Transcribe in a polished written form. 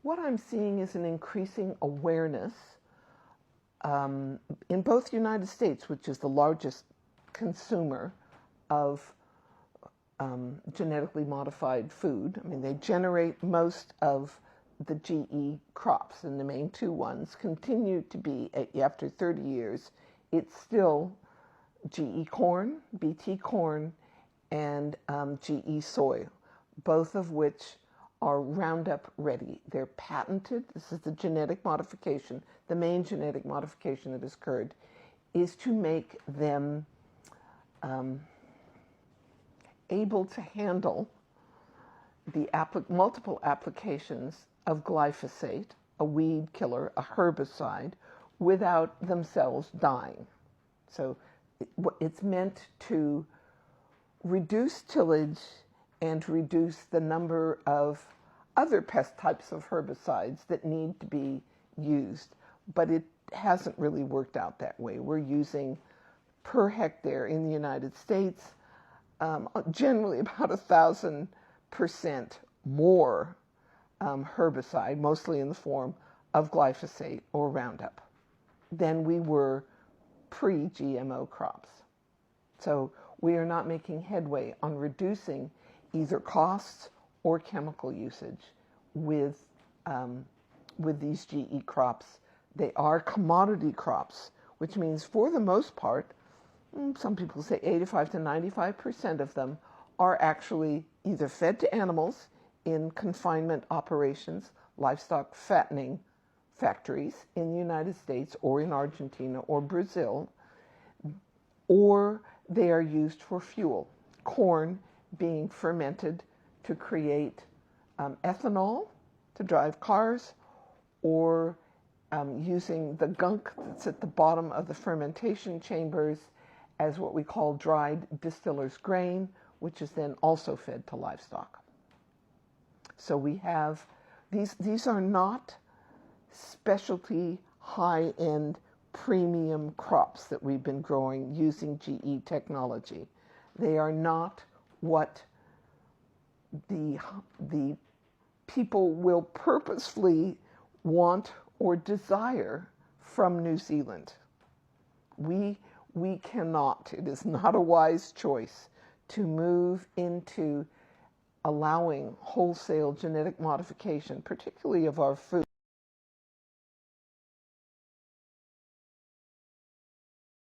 What I'm seeing is an increasing awareness in both the United States, which is the largest consumer of genetically modified food. I mean, they generate most of the GE crops, and the main two ones continue to be, after 30 years, it's still GE corn, BT corn, and GE soy, both of which are Roundup ready. They're patented. This is the genetic modification. The main genetic modification that has occurred is to make them able to handle the multiple applications of glyphosate, a weed killer, a herbicide, without themselves dying. So it's meant to reduce tillage and reduce the number of other pest types of herbicides that need to be used. But it hasn't really worked out that way. We're using per hectare in the United States generally about 1,000% more herbicide, mostly in the form of glyphosate or Roundup, than we were pre-GMO crops. So we are not making headway on reducing either costs or chemical usage with these GE crops. They are commodity crops, which means for the most part, some people say 85 to 95% of them are actually either fed to animals in confinement operations, livestock fattening factories in the United States or in Argentina or Brazil, or they are used for fuel. Corn being fermented to create ethanol to drive cars, or using the gunk that's at the bottom of the fermentation chambers as what we call dried distiller's grain, which is then also fed to livestock. So we have, these are not specialty high-end premium crops that we've been growing using GE technology. They are not what the people will purposefully want or desire from New Zealand. We cannot, it is not a wise choice to move into allowing wholesale genetic modification, particularly of our food.